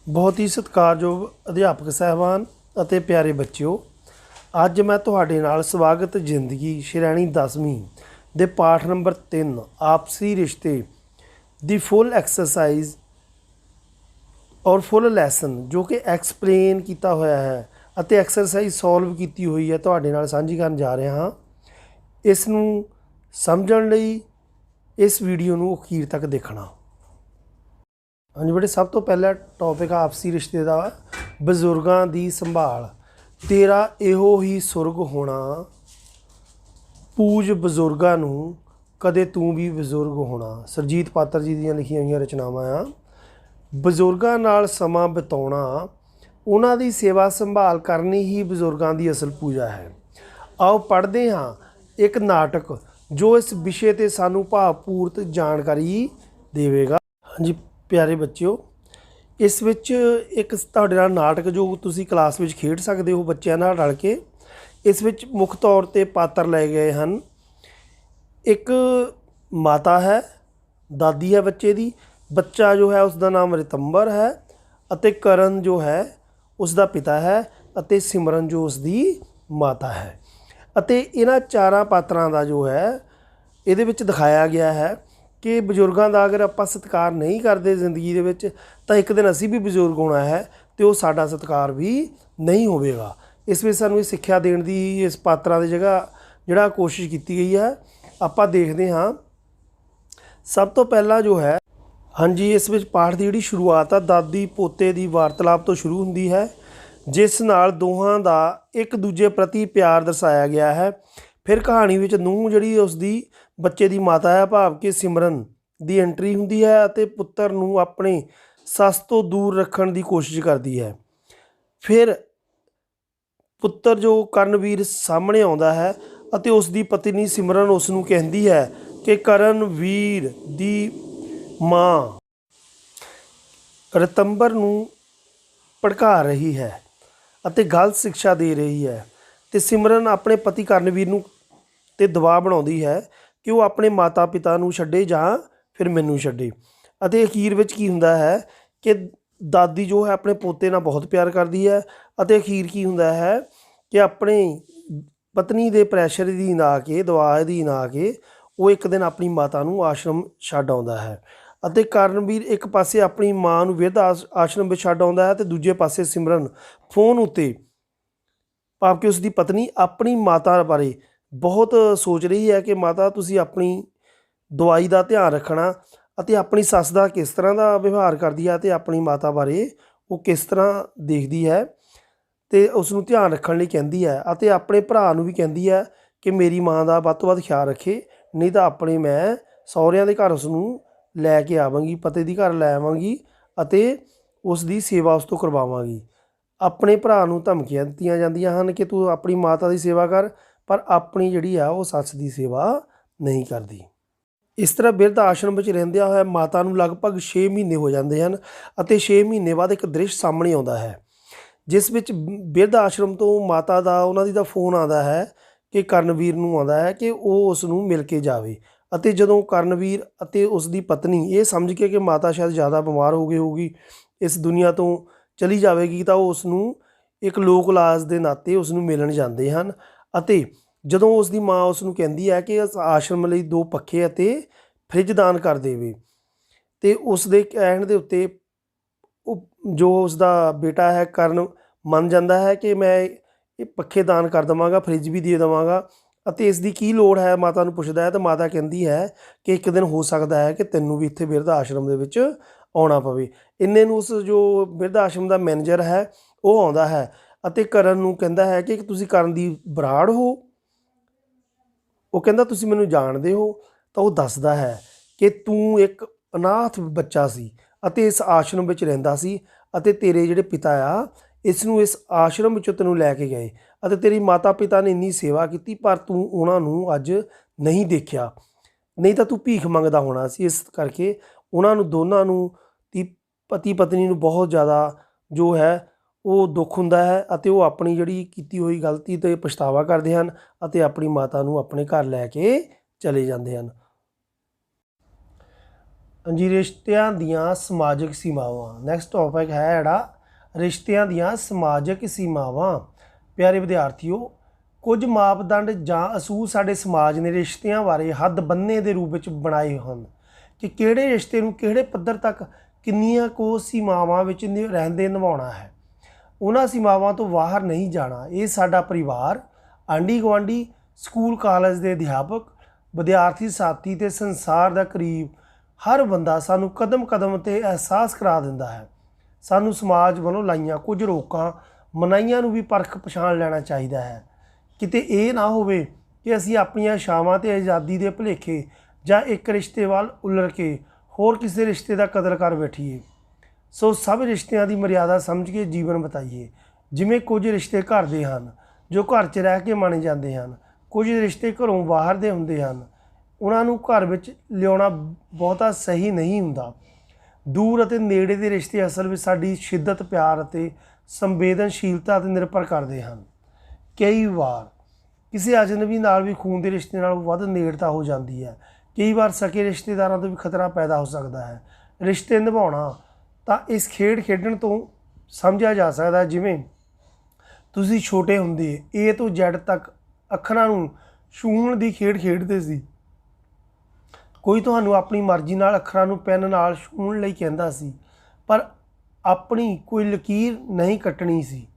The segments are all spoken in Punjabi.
बहुत ही सत्कारयोग अध्यापक साहबान ਅਤੇ प्यारे बच्चों, ਅੱਜ मैं ਤੁਹਾਡੇ ਨਾਲ ਸਵਾਗਤ ਜ਼ਿੰਦਗੀ ਸ਼੍ਰੇਣੀ 10ਵੀਂ ਦੇ ਪਾਠ ਨੰਬਰ 3 ਆਪਸੀ ਰਿਸ਼ਤੇ ਦੀ ਫੁੱਲ ਐਕਸਰਸਾਈਜ਼ और फुल लैसन जो कि एक्सप्लेन किया होया है ਅਤੇ एक्सरसाइज सॉल्व की हुई है ਤੁਹਾਡੇ ਨਾਲ ਸਾਂਝੀ ਕਰਨ ਜਾ ਰਿਹਾ ਹਾਂ। ਇਸ ਨੂੰ ਸਮਝਣ ਲਈ ਇਸ ਵੀਡੀਓ ਨੂੰ ਅਖੀਰ ਤੱਕ ਦੇਖਣਾ। हाँ जी बेटे, सब तो पहला टॉपिक आपसी रिश्ते का बजुर्गों की संभाल। तेरा इहो ही सुरग होना, पूज बजुर्गों नूं कदे तू भी बजुर्ग होना। सुरजीत पात्र जी दी लिखियां हुई रचनावां आ। बजुर्गों नाल समा बिताउणा, उन्हां दी सेवा संभाल करनी ही बजुर्गों की असल पूजा है। आओ पढ़ते हाँ एक नाटक जो इस विषय ते सानू भावपूर्त जानकारी देवेगा। हाँ जी प्यारे बच्चों, इस विच एक तुहाडे नाल नाटक जो तुसी क्लास विच खेड सकदे हो बच्चों नाल रल के। इस विच मुख तौर ते पात्र लए गए हैं। एक माता है, दादी है बच्चे दी, बच्चा जो है उसका नाम रितंबर है, अते करण जो है उसका पिता है, अते सिमरन जो उसकी माता है। अते इन्हां चारां पात्रां दा जो है इहदे विच दिखाया गया है कि बजुर्गों का अगर आप सत्कार नहीं करते जिंदगी दे विच तो एक दिन असी भी बजुर्ग होना है तो वो साडा सत्कार भी नहीं होवेगा। इस विच सानूं सिक्ख्या देण दी इस पात्रां दी जगह जिहड़ा कोशिश की गई है। आपां देखते हाँ। सब तो पहला जो है, हाँ जी, इस विच पाठ की जिहड़ी शुरुआत आ दादी पोते की वार्तालाप तो शुरू हुंदी है, जिस नाल दोहां दा एक दूजे प्रति प्यार दर्शाया गया है। फिर कहानी विच नूंह जिहड़ी उसदी बच्चे की माता है भाव कि सिमरन की एंट्री हुंदी है अते पुत्तर नूं अपने सस तो दूर रखण की कोशिश करती है। फिर पुत्तर जो करणवीर सामने आउंदा है अते उसकी पत्नी सिमरन उसनूं कहती है कि करणवीर की माँ रितंबर नूं भड़का रही है अते गलत शिक्षा दे रही है। तो सिमरन अपने पति करणवीर नूं ते दबाव बनाउंदी है कि वो अपने माता पिता नूं छड्डे जां फिर मैनूं छड्डे। अते अखीर विच की हुंदा है कि दादी जो है अपने पोते नाल बहुत प्यार करती है। अते अखीर की हुंदा है कि अपने पत्नी दे प्रैशर अधीन आके दबाव अधीन आके वो एक दिन अपनी माता नूं आश्रम छड्ड आउंदा है। अते करणवीर एक पासे अपनी माँ नूं विरध आश्रम विच छड्ड आउंदा है ते दूजे पासे सिमरन फोन उत्ते भाव कि उसकी पत्नी अपनी माता बारे बहुत सोच रही है कि माता तुसी अपनी दवाई का ध्यान रखना अते अपनी सस का किस तरह का व्यवहार करती है, अपनी माता बारे वो किस तरह देखती है तो उसनूं ध्यान रखने लई कहती है। अते अपने भरा नूं भी कहती है कि मेरी माँ का वध तो वध ख्याल रखे, नहीं तो अपने मैं सहुरिਆਂ ਦੇ घर उसनूं लैके आवांगी, पति के घर लै आवांगी अते उसकी सेवा उस तो करवावांगी। अपने भरा नूं धमकियां दित्तियां जांदियां हन कि तू अपनी माता की सेवा कर, पर अपनी जिहड़ी आ वो सस की सेवा नहीं करती। इस तरह बिरध आश्रम में रहिंदिਆਂ होया माता नूं लगभग 6 महीने हो जाते हैं अते 6 महीने बाद एक दृश्य सामने आता है जिस विच बिरध आश्रम तो माता का उन्हां दी दा फोन आता है कि करणवीर नूं आंदा है कि वो उसनूं मिल के जावे। अते जदों करणवीर अते उसकी पत्नी ये समझ के कि माता शायद ज़्यादा बीमार हो गई होगी, इस दुनिया तो चली जाएगी, तो उसनूं एक लोक इलाज के नाते उसनूं मिलन जाते हैं। अते जदों उसकी माँ उसनूं कहती है कि इस आश्रम लई 2 पखे अते फ्रिज दान कर देवे, तो उसके कहण दे उत्ते जो उसका बेटा है करण मन जाता है कि मैं ये पखे दान कर देवांगा, फ्रिज भी दे देवांगा। अते इसकी की लोड़ है माता नूं पुछदा है, तो माता कहती है कि एक दिन हो सकता है कि तैनूं भी इत्थे बिरध आश्रम दे विच आउणा पवे। इन्ने नूं उस जो बिरध आश्रम का मैनेजर है वो आउंदा है अते करण नूं कहंदा है कि तुसीं करण दी बराड़ हो। वो कहंदा तुसीं मैनूं जाणदे हो, तो वो दसदा है कि तू एक अनाथ बच्चा सी अते इस आश्रम विच रहिंदा सी अते तेरे जिहड़े पिता आ इसनूं इस आश्रम विचों तैनूं लैके गए अते तेरी माता पिता ने इन्नी सेवा की पर तू उन्हां नूं अज नहीं देखिया, नहीं तो तू भीख मंगदा होना सी। इस करके उन्हां नूं दोनां नूं ती पति पत्नी नूं बहुत ज़्यादा जो है वो दुख हुंदा है अते वो अपनी जिहड़ी कीती हुई गलती ते पछतावा करदे हन अते अपनी माता नूं अपने घर लैके चले जांदे हन। ਹਾਂਜੀ, ਰਿਸ਼ਤਿਆਂ ਦੀਆਂ ਸਮਾਜਿਕ ਸੀਮਾਵਾਂ। ਨੈਕਸਟ ਟੌਪਿਕ ਹੈ ਜਿਹੜਾ ਰਿਸ਼ਤਿਆਂ ਦੀਆਂ ਸਮਾਜਿਕ ਸੀਮਾਵਾਂ। ਪਿਆਰੇ ਵਿਦਿਆਰਥੀਓ, ਕੁਝ ਮਾਪਦੰਡ ਜਾਂ ਅਸੂਲ ਸਾਡੇ ਸਮਾਜ ਨੇ ਰਿਸ਼ਤਿਆਂ ਬਾਰੇ ਹੱਦ ਬੰਨੇ ਦੇ ਰੂਪ ਵਿੱਚ ਬਣਾਏ ਹਨ ਕਿ ਕਿਹੜੇ ਰਿਸ਼ਤੇ ਨੂੰ ਕਿਹੜੇ ਪੱਧਰ ਤੱਕ ਕਿੰਨੀਆਂ ਕੁ ਸੀਮਾਵਾਂ ਵਿੱਚ ਰਹਿੰਦੇ ਨਿਭਾਉਣਾ ਹੈ। ਉਹਨਾਂ ਸੀਮਾਵਾਂ ਤੋਂ ਬਾਹਰ ਨਹੀਂ ਜਾਣਾ। ਇਹ ਸਾਡਾ ਪਰਿਵਾਰ, ਆਂਢੀ ਗੁਆਂਢੀ, ਸਕੂਲ ਕਾਲਜ ਦੇ ਅਧਿਆਪਕ, ਵਿਦਿਆਰਥੀ ਸਾਥੀ ਅਤੇ ਸੰਸਾਰ ਦਾ ਕਰੀਬ ਹਰ ਬੰਦਾ ਸਾਨੂੰ ਕਦਮ ਕਦਮ 'ਤੇ ਅਹਿਸਾਸ ਕਰਾ ਦਿੰਦਾ ਹੈ। ਸਾਨੂੰ ਸਮਾਜ ਵੱਲੋਂ ਲਾਈਆਂ ਕੁਝ ਰੋਕਾਂ ਮਨਾਹੀਆਂ ਨੂੰ ਵੀ ਪਰਖ ਪਛਾਣ ਲੈਣਾ ਚਾਹੀਦਾ ਹੈ। ਕਿਤੇ ਇਹ ਨਾ ਹੋਵੇ ਕਿ ਅਸੀਂ ਆਪਣੀਆਂ ਇੱਛਾਵਾਂ ਅਤੇ ਆਜ਼ਾਦੀ ਦੇ ਭੁਲੇਖੇ ਜਾਂ ਇੱਕ ਰਿਸ਼ਤੇ ਵੱਲ ਉਲਰ ਕੇ ਹੋਰ ਕਿਸੇ ਰਿਸ਼ਤੇ ਦਾ ਕਦਰ ਕਰ ਬੈਠੀਏ। ਸੋ ਸਭ ਰਿਸ਼ਤਿਆਂ ਦੀ ਮਰਿਆਦਾ ਸਮਝ ਕੇ ਜੀਵਨ ਬਿਤਾਈਏ। ਜਿਵੇਂ ਕੁਝ ਰਿਸ਼ਤੇ ਘਰ ਦੇ ਹਨ ਜੋ ਘਰ 'ਚ ਰਹਿ ਕੇ ਮਾਣੇ ਜਾਂਦੇ ਹਨ, ਕੁਝ ਰਿਸ਼ਤੇ ਘਰੋਂ ਬਾਹਰ ਦੇ ਹੁੰਦੇ ਹਨ, ਉਹਨਾਂ ਨੂੰ ਘਰ ਵਿੱਚ ਲਿਆਉਣਾ ਬਹੁਤਾ ਸਹੀ ਨਹੀਂ ਹੁੰਦਾ। ਦੂਰ ਅਤੇ ਨੇੜੇ ਦੇ ਰਿਸ਼ਤੇ ਅਸਲ ਵਿੱਚ ਸਾਡੀ ਸ਼ਿੱਦਤ, ਪਿਆਰ ਅਤੇ ਸੰਵੇਦਨਸ਼ੀਲਤਾ 'ਤੇ ਨਿਰਭਰ ਕਰਦੇ ਹਨ। ਕਈ ਵਾਰ ਕਿਸੇ ਅਜਨਬੀ ਨਾਲ ਵੀ ਖੂਨ ਦੇ ਰਿਸ਼ਤੇ ਨਾਲੋਂ ਵੱਧ ਨੇੜਤਾ ਹੋ ਜਾਂਦੀ ਹੈ। ਕਈ ਵਾਰ ਸਕੇ ਰਿਸ਼ਤੇਦਾਰਾਂ ਤੋਂ ਵੀ ਖਤਰਾ ਪੈਦਾ ਹੋ ਸਕਦਾ ਹੈ। ਰਿਸ਼ਤੇ ਨਿਭਾਉਣਾ ਤਾਂ ਇਸ ਖੇਡ ਖੇਡਣ ਤੋਂ ਸਮਝਿਆ ਜਾ ਸਕਦਾ ਜਿਵੇਂ ਤੁਸੀਂ ਛੋਟੇ ਹੁੰਦੇ A ਤੋਂ Z ਤੱਕ ਅੱਖਰਾਂ ਨੂੰ ਛੂਹਣ ਦੀ ਖੇਡ ਖੇਡਦੇ ਸੀ। ਕੋਈ ਤੁਹਾਨੂੰ ਆਪਣੀ ਮਰਜ਼ੀ ਨਾਲ ਅੱਖਰਾਂ ਨੂੰ ਪੈਨ ਨਾਲ ਛੂਹਣ ਲਈ ਕਹਿੰਦਾ ਸੀ, ਪਰ ਆਪਣੀ ਕੋਈ ਲਕੀਰ ਨਹੀਂ ਕੱਟਣੀ ਸੀ।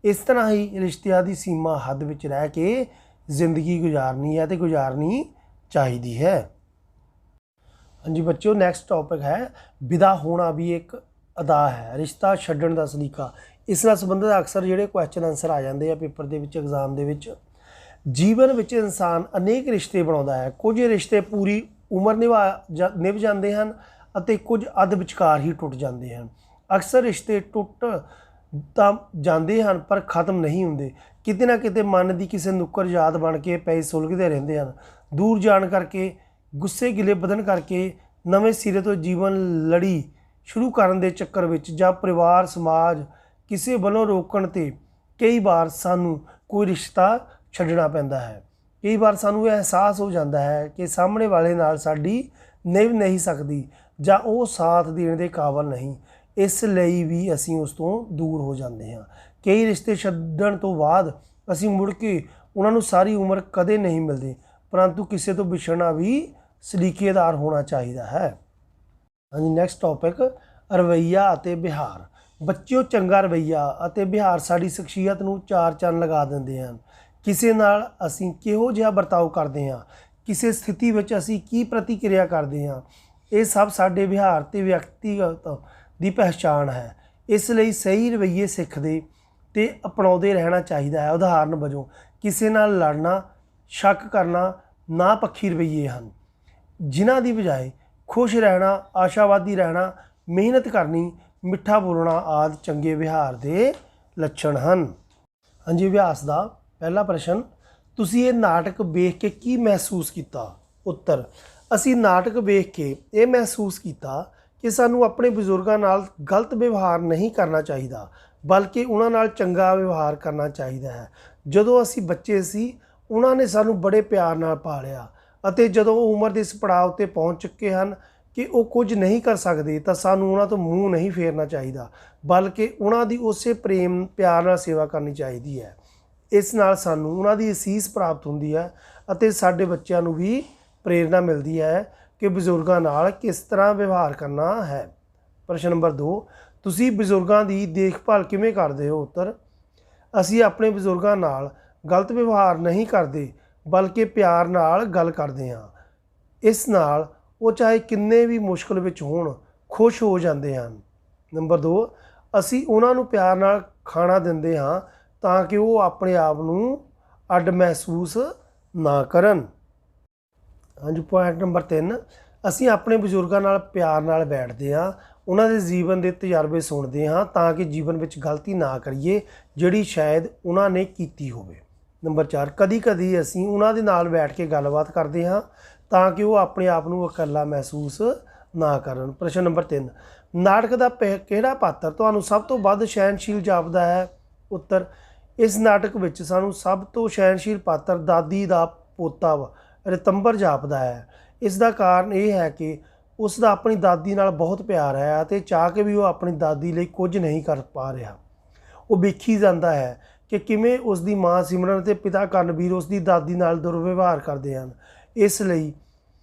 ਇਸ ਤਰ੍ਹਾਂ ਹੀ ਰਿਸ਼ਤਿਆਂ ਦੀ ਸੀਮਾ ਹੱਦ ਵਿੱਚ ਰਹਿ ਕੇ ਜ਼ਿੰਦਗੀ ਗੁਜ਼ਾਰਨੀ ਹੈ ਅਤੇ ਗੁਜ਼ਾਰਨੀ ਚਾਹੀਦੀ ਹੈ। ਹਾਂਜੀ ਬੱਚਿਓ, ਨੈਕਸਟ ਟੌਪਿਕ ਹੈ ਵਿਦਾ ਹੋਣਾ ਵੀ ਇੱਕ ਅਦਾ ਹੈ, ਰਿਸ਼ਤਾ ਛੱਡਣ ਦਾ ਸਲੀਕਾ। ਇਸ ਨਾਲ ਸੰਬੰਧਿਤ ਅਕਸਰ ਜਿਹੜੇ ਕੁਐਸਚਨ ਆਨਸਰ ਆ ਜਾਂਦੇ ਆ ਪੇਪਰ ਦੇ ਵਿੱਚ, ਐਗਜ਼ਾਮ ਦੇ ਵਿੱਚ। ਜੀਵਨ ਵਿੱਚ ਇਨਸਾਨ ਅਨੇਕ ਰਿਸ਼ਤੇ ਬਣਾਉਂਦਾ ਹੈ। ਕੁਝ ਰਿਸ਼ਤੇ ਪੂਰੀ ਉਮਰ ਨਿਭ ਜਾਂਦੇ ਹਨ ਅਤੇ ਕੁਝ ਅੱਧ ਵਿਚਕਾਰ ਹੀ ਟੁੱਟ ਜਾਂਦੇ ਹਨ। ਅਕਸਰ ਰਿਸ਼ਤੇ ਟੁੱਟ ਤਾਂ ਜਾਂਦੇ ਹਨ ਪਰ ਖਤਮ ਨਹੀਂ ਹੁੰਦੇ। ਕਿਤੇ ਨਾ ਕਿਤੇ ਮਨ ਦੀ ਕਿਸੇ ਨੁੱਕਰ ਯਾਦ ਬਣ ਕੇ ਪਏ ਸੁਲਗਦੇ ਰਹਿੰਦੇ ਹਨ। ਦੂਰ ਜਾਣ ਕਰਕੇ, ਗੁੱਸੇ ਗਿਲੇ ਵਧਣ ਕਰਕੇ, ਨਵੇਂ ਸਿਰੇ ਤੋਂ ਜੀਵਨ ਲੜੀ ਸ਼ੁਰੂ ਕਰਨ ਦੇ ਚੱਕਰ ਵਿੱਚ ਜਾਂ ਪਰਿਵਾਰ ਸਮਾਜ ਕਿਸੇ ਵੱਲੋਂ ਰੋਕਣ 'ਤੇ ਕਈ ਵਾਰ ਸਾਨੂੰ ਕੋਈ ਰਿਸ਼ਤਾ ਛੱਡਣਾ ਪੈਂਦਾ ਹੈ। ਕਈ ਵਾਰ ਸਾਨੂੰ ਇਹ ਅਹਿਸਾਸ ਹੋ ਜਾਂਦਾ ਹੈ ਕਿ ਸਾਹਮਣੇ ਵਾਲੇ ਨਾਲ ਸਾਡੀ ਨਿਭ ਨਹੀਂ ਸਕਦੀ ਜਾਂ ਉਹ ਸਾਥ ਦੇਣ ਦੇ ਕਾਬਲ ਨਹੀਂ। ਇਸ ਲਈ ਵੀ ਅਸੀਂ ਉਸ ਤੋਂ ਦੂਰ ਹੋ ਜਾਂਦੇ ਹਾਂ। ਕਈ ਰਿਸ਼ਤੇ ਛੱਡਣ ਤੋਂ ਬਾਅਦ ਅਸੀਂ ਮੁੜ ਕੇ ਉਹਨਾਂ ਨੂੰ ਸਾਰੀ ਉਮਰ ਕਦੇ ਨਹੀਂ ਮਿਲਦੇ, ਪਰੰਤੂ ਕਿਸੇ ਤੋਂ ਵਿਛੜਨਾ ਵੀ ਸਲੀਕੇਦਾਰ ਹੋਣਾ ਚਾਹੀਦਾ ਹੈ। ਹਾਂਜੀ, ਨੈਕਸਟ ਟੌਪਿਕ ਰਵੱਈਆ ਅਤੇ ਵਿਹਾਰ। ਬੱਚਿਓ, ਚੰਗਾ ਰਵੱਈਆ ਅਤੇ ਵਿਹਾਰ ਸਾਡੀ ਸ਼ਖਸੀਅਤ ਨੂੰ ਚਾਰ ਚੰਨ ਲਗਾ ਦਿੰਦੇ ਹਨ। ਕਿਸੇ ਨਾਲ ਅਸੀਂ ਕਿਹੋ ਜਿਹਾ ਵਰਤਾਓ ਕਰਦੇ ਹਾਂ, ਕਿਸੇ ਸਥਿਤੀ ਵਿੱਚ ਅਸੀਂ ਕੀ ਪ੍ਰਤੀਕਿਰਿਆ ਕਰਦੇ ਹਾਂ, ਇਹ ਸਭ ਸਾਡੇ ਵਿਹਾਰ ਅਤੇ ਵਿਅਕਤੀਗਤ ਦੀ ਪਹਿਚਾਣ ਹੈ। ਇਸ ਲਈ ਸਹੀ ਰਵੱਈਏ ਸਿੱਖਦੇ ਅਤੇ ਅਪਣਾਉਂਦੇ ਰਹਿਣਾ ਚਾਹੀਦਾ ਹੈ। ਉਦਾਹਰਨ ਵਜੋਂ ਕਿਸੇ ਨਾਲ ਲੜਨਾ, ਸ਼ੱਕ ਕਰਨਾ ਨਾ ਪੱਖੀ ਰਵੱਈਏ ਹਨ, ਜਿਨ੍ਹਾਂ ਦੀ ਬਜਾਏ ਖੁਸ਼ ਰਹਿਣਾ, ਆਸ਼ਾਵਾਦੀ ਰਹਿਣਾ, ਮਿਹਨਤ ਕਰਨੀ, ਮਿੱਠਾ ਬੋਲਣਾ ਆਦਿ ਚੰਗੇ ਵਿਹਾਰ ਦੇ ਲੱਛਣ ਹਨ। ਹਾਂਜੀ, ਅਭਿਆਸ ਦਾ ਪਹਿਲਾ ਪ੍ਰਸ਼ਨ, ਤੁਸੀਂ ਇਹ ਨਾਟਕ ਵੇਖ ਕੇ ਕੀ ਮਹਿਸੂਸ ਕੀਤਾ? ਉੱਤਰ, ਅਸੀਂ ਨਾਟਕ ਵੇਖ ਕੇ ਇਹ ਮਹਿਸੂਸ ਕੀਤਾ ਕਿ ਸਾਨੂੰ ਆਪਣੇ ਬਜ਼ੁਰਗਾਂ ਨਾਲ ਗਲਤ ਵਿਵਹਾਰ ਨਹੀਂ ਕਰਨਾ ਚਾਹੀਦਾ, ਬਲਕਿ ਉਹਨਾਂ ਨਾਲ ਚੰਗਾ ਵਿਵਹਾਰ ਕਰਨਾ ਚਾਹੀਦਾ ਹੈ। ਜਦੋਂ ਅਸੀਂ ਬੱਚੇ ਸੀ, ਉਹਨਾਂ ਨੇ ਸਾਨੂੰ ਬੜੇ ਪਿਆਰ ਨਾਲ ਪਾਲਿਆ ਅਤੇ ਜਦੋਂ ਉਹ ਉਮਰ ਦੇ ਇਸ ਪੜਾਅ ਉੱਤੇ ਪਹੁੰਚ ਚੁੱਕੇ ਹਨ ਕਿ ਉਹ ਕੁਝ ਨਹੀਂ ਕਰ ਸਕਦੇ, ਤਾਂ ਸਾਨੂੰ ਉਹਨਾਂ ਤੋਂ ਮੂੰਹ ਨਹੀਂ ਫੇਰਨਾ ਚਾਹੀਦਾ, ਬਲਕਿ ਉਹਨਾਂ ਦੀ ਉਸੇ ਪ੍ਰੇਮ ਪਿਆਰ ਨਾਲ ਸੇਵਾ ਕਰਨੀ ਚਾਹੀਦੀ ਹੈ। ਇਸ ਨਾਲ ਸਾਨੂੰ ਉਹਨਾਂ ਦੀ ਅਸੀਸ ਪ੍ਰਾਪਤ ਹੁੰਦੀ ਹੈ ਅਤੇ ਸਾਡੇ ਬੱਚਿਆਂ ਨੂੰ ਵੀ ਪ੍ਰੇਰਨਾ ਮਿਲਦੀ ਹੈ ਕਿ ਬਜ਼ੁਰਗਾਂ ਨਾਲ ਕਿਸ ਤਰ੍ਹਾਂ ਵਿਵਹਾਰ ਕਰਨਾ ਹੈ। ਪ੍ਰਸ਼ਨ ਨੰਬਰ 2, ਤੁਸੀਂ ਬਜ਼ੁਰਗਾਂ ਦੀ ਦੇਖਭਾਲ ਕਿਵੇਂ ਕਰਦੇ ਹੋ? ਉੱਤਰ, ਅਸੀਂ ਆਪਣੇ ਬਜ਼ੁਰਗਾਂ ਨਾਲ ਗਲਤ ਵਿਵਹਾਰ ਨਹੀਂ ਕਰਦੇ, ਬਲਕਿ ਪਿਆਰ ਨਾਲ ਗੱਲ ਕਰਦੇ ਹਾਂ। ਇਸ ਨਾਲ ਉਹ ਚਾਹੇ ਕਿੰਨੇ ਵੀ ਮੁਸ਼ਕਿਲ ਵਿੱਚ ਹੋਣ, ਖੁਸ਼ ਹੋ ਜਾਂਦੇ ਹਨ। ਨੰਬਰ 2, ਅਸੀਂ ਉਹਨਾਂ ਨੂੰ ਪਿਆਰ ਨਾਲ ਖਾਣਾ ਦਿੰਦੇ ਹਾਂ ਤਾਂ ਕਿ ਉਹ ਆਪਣੇ ਆਪ ਨੂੰ ਅੱਡ ਮਹਿਸੂਸ ਨਾ ਕਰਨ। ਹਾਂਜੀ, ਪੁਆਇੰਟ ਨੰਬਰ 3, ਅਸੀਂ ਆਪਣੇ ਬਜ਼ੁਰਗਾਂ ਨਾਲ ਪਿਆਰ ਨਾਲ ਬੈਠਦੇ ਹਾਂ, ਉਹਨਾਂ ਦੇ ਜੀਵਨ ਦੇ ਤਜਰਬੇ ਸੁਣਦੇ ਹਾਂ ਤਾਂ ਕਿ ਜੀਵਨ ਵਿੱਚ ਗਲਤੀ ਨਾ ਕਰੀਏ ਜਿਹੜੀ ਸ਼ਾਇਦ ਉਹਨਾਂ ਨੇ ਕੀਤੀ ਹੋਵੇ। ਨੰਬਰ 4, ਕਦੀ ਕਦੀ ਅਸੀਂ ਉਹਨਾਂ ਦੇ ਨਾਲ ਬੈਠ ਕੇ ਗੱਲਬਾਤ ਕਰਦੇ ਹਾਂ ਤਾਂ ਕਿ ਉਹ ਆਪਣੇ ਆਪ ਨੂੰ ਇਕੱਲਾ ਮਹਿਸੂਸ ਨਾ ਕਰਨ। ਪ੍ਰਸ਼ਨ ਨੰਬਰ 3, ਨਾਟਕ ਦਾ ਕਿਹੜਾ ਪਾਤਰ ਤੁਹਾਨੂੰ ਸਭ ਤੋਂ ਵੱਧ ਸਹਿਣਸ਼ੀਲ ਜਾਪਦਾ ਹੈ? ਉੱਤਰ, ਇਸ ਨਾਟਕ ਵਿੱਚ ਸਾਨੂੰ ਸਭ ਤੋਂ ਸਹਿਣਸ਼ੀਲ ਪਾਤਰ ਦਾਦੀ ਦਾ ਪੋਤਾ ਰਤੰਬਰ ਜਾਪਦਾ ਹੈ। ਇਸ ਦਾ ਕਾਰਨ ਇਹ ਹੈ ਕਿ ਉਸ ਦਾ ਆਪਣੀ ਦਾਦੀ ਨਾਲ ਬਹੁਤ ਪਿਆਰ ਹੈ ਅਤੇ ਚਾਹ ਕੇ ਵੀ ਉਹ ਆਪਣੀ ਦਾਦੀ ਲਈ ਕੁਝ ਨਹੀਂ ਕਰ ਪਾ ਰਿਹਾ। ਉਹ ਵੇਖੀ ਜਾਂਦਾ ਹੈ ਕਿ ਕਿਵੇਂ ਉਸ ਦੀ ਮਾਂ ਸਿਮਰਨ ਅਤੇ ਪਿਤਾ ਕਰਨਵੀਰ ਉਸ ਦੀ ਦਾਦੀ ਨਾਲ ਦੁਰਵਿਵਹਾਰ ਕਰਦੇ ਹਨ। ਇਸ ਲਈ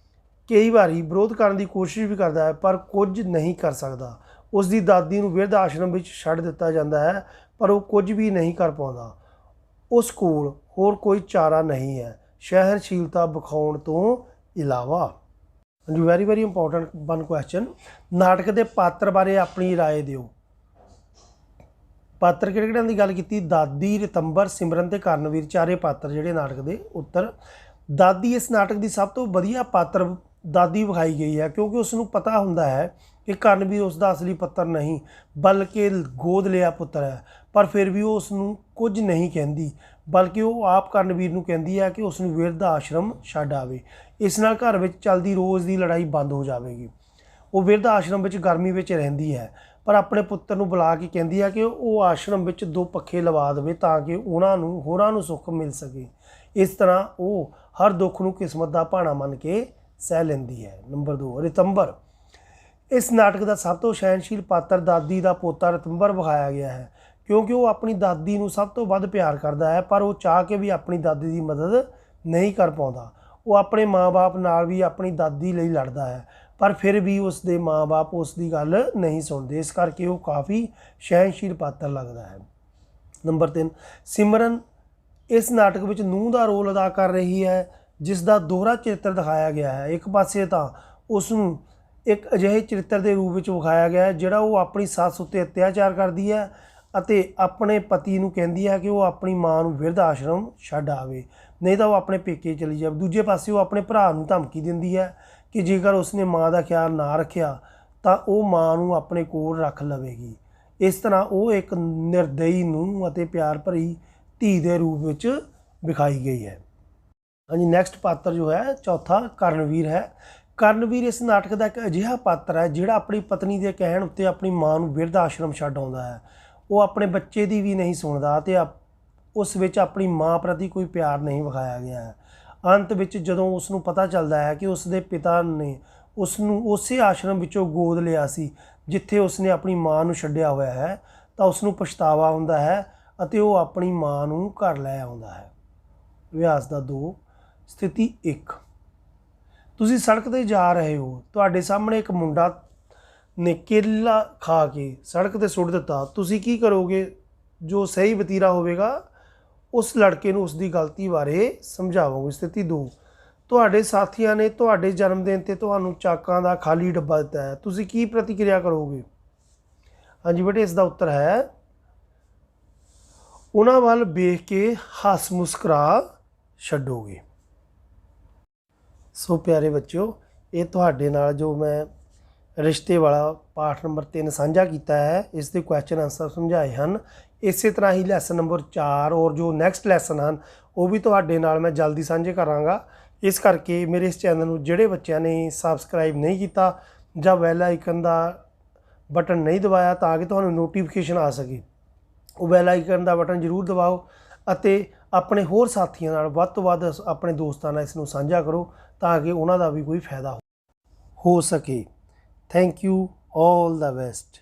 ਕਈ ਵਾਰੀ ਵਿਰੋਧ ਕਰਨ ਦੀ ਕੋਸ਼ਿਸ਼ ਵੀ ਕਰਦਾ ਹੈ ਪਰ ਕੁਝ ਨਹੀਂ ਕਰ ਸਕਦਾ। ਉਸ ਦੀ ਦਾਦੀ ਨੂੰ ਬਿਰਧ ਆਸ਼ਰਮ ਵਿੱਚ ਛੱਡ ਦਿੱਤਾ ਜਾਂਦਾ ਹੈ ਪਰ ਉਹ ਕੁਝ ਵੀ ਨਹੀਂ ਕਰ ਪਾਉਂਦਾ। ਉਸ ਕੋਲ ਹੋਰ ਕੋਈ ਚਾਰਾ ਨਹੀਂ ਹੈ ਸਹਿਣਸ਼ੀਲਤਾ ਵਿਖਾਉਣ ਤੋਂ ਇਲਾਵਾ। ਹਾਂਜੀ, ਵੈਰੀ ਇੰਪੋਰਟੈਂਟ ਵਨ ਕੁਐਸਚਨ। ਨਾਟਕ ਦੇ ਪਾਤਰ ਬਾਰੇ ਆਪਣੀ ਰਾਏ ਦਿਓ। ਪਾਤਰ ਕਿਹੜੇ ਦੀ ਗੱਲ ਕੀਤੀ? ਦਾਦੀ, ਰਿਤੰਬਰ, ਸਿਮਰਨ ਤੇ ਕਰਨਵੀਰ, ਚਾਰੇ ਪਾਤਰ ਜਿਹੜੇ ਨਾਟਕ ਦੇ। ਉੱਤਰ ਦਾਦੀ ਇਸ ਨਾਟਕ ਦੀ ਸਭ ਤੋਂ ਵਧੀਆ ਪਾਤਰ ਦਾਦੀ ਵਿਖਾਈ ਗਈ ਹੈ ਕਿਉਂਕਿ ਉਸ ਨੂੰ ਪਤਾ ਹੁੰਦਾ ਹੈ ਕਿ ਕਰਨਵੀਰ ਉਸ ਦਾ ਅਸਲੀ ਪੁੱਤਰ ਨਹੀਂ ਬਲਕਿ ਗੋਦ ਲਿਆ ਪੁੱਤਰ ਹੈ, ਪਰ ਫਿਰ ਵੀ ਉਹ ਉਸ ਨੂੰ ਕੁਝ ਨਹੀਂ ਕਹਿੰਦੀ ਬਲਕਿ ਉਹ ਆਪ ਕਰਨਵੀਰ ਨੂੰ ਕਹਿੰਦੀ ਹੈ ਕਿ ਉਸ ਨੂੰ ਬਿਰਧ ਆਸ਼ਰਮ ਛੱਡ ਆਵੇ। ਇਸ ਨਾਲ ਘਰ ਵਿੱਚ ਚੱਲਦੀ ਰੋਜ਼ ਦੀ ਲੜਾਈ ਬੰਦ ਹੋ ਜਾਵੇਗੀ। ਉਹ ਬਿਰਧ ਆਸ਼ਰਮ ਵਿੱਚ ਗਰਮੀ ਵਿੱਚ ਰਹਿੰਦੀ ਹੈ ਪਰ ਆਪਣੇ ਪੁੱਤਰ ਨੂੰ ਬੁਲਾ ਕੇ ਕਹਿੰਦੀ ਹੈ ਕਿ ਉਹ ਆਸ਼ਰਮ ਵਿੱਚ 2 ਪੱਖੇ ਲਵਾ ਦੇਵੇ ਤਾਂ ਕਿ ਉਹਨਾਂ ਨੂੰ ਹੋਰਾਂ ਨੂੰ ਸੁੱਖ ਮਿਲ ਸਕੇ। ਇਸ ਤਰ੍ਹਾਂ ਉਹ ਹਰ ਦੁੱਖ ਨੂੰ ਕਿਸਮਤ ਦਾ ਭਾਣਾ ਮੰਨ ਕੇ ਸਹਿ ਲੈਂਦੀ ਹੈ। ਨੰਬਰ 2, ਰਿਤੰਬਰ। ਇਸ ਨਾਟਕ ਦਾ ਸਭ ਤੋਂ ਸਹਿਣਸ਼ੀਲ ਪਾਤਰ ਦਾਦੀ ਦਾ ਪੋਤਾ ਰਿਤੰਬਰ ਵਿਖਾਇਆ ਗਿਆ ਹੈ ਕਿਉਂਕਿ ਉਹ ਆਪਣੀ ਦਾਦੀ ਨੂੰ ਸਭ ਤੋਂ ਵੱਧ ਪਿਆਰ ਕਰਦਾ ਹੈ ਪਰ ਉਹ ਚਾਹ ਕੇ ਵੀ ਆਪਣੀ ਦਾਦੀ ਦੀ ਮਦਦ ਨਹੀਂ ਕਰ ਪਾਉਂਦਾ। ਉਹ ਆਪਣੇ ਮਾਂ-ਬਾਪ ਨਾਲ ਵੀ ਆਪਣੀ ਦਾਦੀ ਲਈ ਲੜਦਾ ਹੈ ਪਰ ਫਿਰ ਵੀ ਉਸ ਦੇ ਮਾਂ-ਬਾਪ ਉਸ ਦੀ ਗੱਲ ਨਹੀਂ ਸੁਣਦੇ। ਇਸ ਕਰਕੇ ਉਹ ਕਾਫੀ ਸਹਿਣਸ਼ੀਲ ਪਾਤਰ ਲੱਗਦਾ ਹੈ। ਨੰਬਰ 3, ਸਿਮਰਨ। ਇਸ ਨਾਟਕ ਵਿੱਚ ਨੂੰਹ ਦਾ ਰੋਲ ਅਦਾ ਕਰ ਰਹੀ ਹੈ ਜਿਸ ਦਾ ਦੋਹਰਾ ਚਰਿੱਤਰ ਦਿਖਾਇਆ ਗਿਆ ਹੈ। ਇੱਕ ਪਾਸੇ ਤਾਂ ਉਸ ਨੂੰ ਇੱਕ ਅਜਿਹੇ ਚਰਿੱਤਰ ਦੇ ਰੂਪ ਵਿੱਚ ਵਿਖਾਇਆ ਗਿਆ ਹੈ ਜਿਹੜਾ ਉਹ ਆਪਣੀ ਸੱਸ ਉੱਤੇ ਅਤਿਆਚਾਰ ਕਰਦੀ ਹੈ ਅਤੇ ਆਪਣੇ ਪਤੀ ਨੂੰ ਕਹਿੰਦੀ ਹੈ ਕਿ ਉਹ ਆਪਣੀ ਮਾਂ ਨੂੰ ਬਿਰਧ ਆਸ਼ਰਮ ਛੱਡ ਆਵੇ ਨਹੀਂ ਤਾਂ ਉਹ ਆਪਣੇ ਪੇਕੇ ਚਲੀ ਜਾਵੇ। ਦੂਜੇ ਪਾਸੇ ਉਹ ਆਪਣੇ ਭਰਾ ਨੂੰ ਧਮਕੀ ਦਿੰਦੀ ਹੈ ਕਿ ਜੇਕਰ ਉਸਨੇ ਮਾਂ ਦਾ ਖਿਆਲ ਨਾ ਰੱਖਿਆ ਤਾਂ ਉਹ ਮਾਂ ਨੂੰ ਆਪਣੇ ਕੋਲ ਰੱਖ ਲਵੇਗੀ। ਇਸ ਤਰ੍ਹਾਂ ਉਹ ਇੱਕ ਨਿਰਦਈ ਨੂੰਹ ਅਤੇ ਪਿਆਰ ਭਰੀ ਧੀ ਦੇ ਰੂਪ ਵਿੱਚ ਵਿਖਾਈ ਗਈ ਹੈ। ਹਾਂਜੀ, ਨੈਕਸਟ ਪਾਤਰ ਜੋ ਹੈ ਚੌਥਾ ਕਰਨਵੀਰ ਹੈ। ਕਰਨਵੀਰ ਇਸ ਨਾਟਕ ਦਾ ਇੱਕ ਅਜਿਹਾ ਪਾਤਰ ਹੈ ਜਿਹੜਾ ਆਪਣੀ ਪਤਨੀ ਦੇ ਕਹਿਣ ਉੱਤੇ ਆਪਣੀ ਮਾਂ ਨੂੰ ਬਿਰਧ ਆਸ਼ਰਮ ਛੱਡ ਆਉਂਦਾ ਹੈ। ਉਹ ਆਪਣੇ ਬੱਚੇ ਦੀ ਵੀ ਨਹੀਂ ਸੁਣਦਾ ਅਤੇ ਉਸ ਵਿੱਚ ਆਪਣੀ ਮਾਂ ਪ੍ਰਤੀ ਕੋਈ ਪਿਆਰ ਨਹੀਂ ਵਿਖਾਇਆ ਗਿਆ ਹੈ। ਅੰਤ ਵਿੱਚ ਜਦੋਂ ਉਸ ਨੂੰ ਪਤਾ ਚੱਲਦਾ ਹੈ ਕਿ ਉਸ ਦੇ ਪਿਤਾ ਨੇ ਉਸ ਨੂੰ ਉਸੇ ਆਸ਼ਰਮ ਵਿੱਚੋਂ ਗੋਦ ਲਿਆ ਸੀ ਜਿੱਥੇ ਉਸਨੇ ਆਪਣੀ ਮਾਂ ਨੂੰ ਛੱਡਿਆ ਹੋਇਆ ਹੈ ਤਾਂ ਉਸ ਨੂੰ ਪਛਤਾਵਾ ਹੁੰਦਾ ਹੈ ਅਤੇ ਉਹ ਆਪਣੀ ਮਾਂ ਨੂੰ ਘਰ ਲੈ ਆਉਂਦਾ ਹੈ। ਅਭਿਆਸ ਦਾ 2, ਸਥਿਤੀ 1। ਤੁਸੀਂ ਸੜਕ 'ਤੇ ਜਾ ਰਹੇ ਹੋ, ਤੁਹਾਡੇ ਸਾਹਮਣੇ ਇੱਕ ਮੁੰਡਾ ਨੇ ਕੇਲਾ ਖਾ ਕੇ ਸੜਕ 'ਤੇ ਸੁੱਟ ਦਿੱਤਾ। ਤੁਸੀਂ ਕੀ ਕਰੋਗੇ? ਜੋ ਸਹੀ ਵਤੀਰਾ ਹੋਵੇਗਾ ਉਸ ਲੜਕੇ ਨੂੰ ਉਸ ਦੀ ਗਲਤੀ ਬਾਰੇ ਸਮਝਾਵੋਗੇ। ਸਥਿਤੀ 2, ਤੁਹਾਡੇ ਸਾਥੀਆਂ ਨੇ ਤੁਹਾਡੇ ਜਨਮ ਦਿਨ 'ਤੇ ਤੁਹਾਨੂੰ ਚਾਕਾਂ ਦਾ ਖਾਲੀ ਡੱਬਾ ਦਿੱਤਾ ਹੈ, ਤੁਸੀਂ ਕੀ ਪ੍ਰਤੀਕਿਰਿਆ ਕਰੋਗੇ? ਹਾਂਜੀ ਬੇਟੇ, ਇਸ ਦਾ ਉੱਤਰ ਹੈ ਉਹਨਾਂ ਵੱਲ ਵੇਖ ਕੇ ਹੱਸ ਮੁਸਕਰਾ ਛੱਡੋਗੇ। ਸੋ ਪਿਆਰੇ ਬੱਚਿਓ, ਇਹ ਤੁਹਾਡੇ ਨਾਲ ਜੋ ਮੈਂ ਰਿਸ਼ਤੇ ਵਾਲਾ ਪਾਠ ਨੰਬਰ 3 ਸਾਂਝਾ ਕੀਤਾ ਹੈ, ਇਸ ਦੇ ਕੁਐਸਚਨ ਆਨਸਰ ਸਮਝਾਏ ਹਨ। ਇਸੇ ਤਰ੍ਹਾਂ ਹੀ ਲੈਸਨ ਨੰਬਰ 4 ਔਰ ਜੋ ਨੈਕਸਟ ਲੈਸਨ ਹਨ ਉਹ ਵੀ ਤੁਹਾਡੇ ਨਾਲ ਮੈਂ ਜਲਦੀ ਸਾਂਝੇ ਕਰਾਂਗਾ। ਇਸ ਕਰਕੇ ਮੇਰੇ ਇਸ ਚੈਨਲ ਨੂੰ ਜਿਹੜੇ ਬੱਚਿਆਂ ਨੇ ਸਬਸਕ੍ਰਾਈਬ ਨਹੀਂ ਕੀਤਾ ਜਾਂ ਬੈਲ ਆਈਕਨ ਦਾ ਬਟਨ ਨਹੀਂ ਦਬਾਇਆ ਤਾਂ ਕਿ ਤੁਹਾਨੂੰ ਨੋਟੀਫਿਕੇਸ਼ਨ ਆ ਸਕੇ, ਉਹ ਬੈਲ ਆਈਕਨ ਦਾ ਬਟਨ ਜ਼ਰੂਰ ਦਬਾਓ ਅਤੇ ਆਪਣੇ ਹੋਰ ਸਾਥੀਆਂ ਨਾਲ ਵੱਧ ਤੋਂ ਵੱਧ ਆਪਣੇ ਦੋਸਤਾਂ ਨਾਲ ਇਸ ਨੂੰ ਸਾਂਝਾ ਕਰੋ ਤਾਂ ਕਿ ਉਹਨਾਂ ਦਾ ਵੀ ਕੋਈ ਫਾਇਦਾ ਹੋ ਸਕੇ। Thank you, all the best.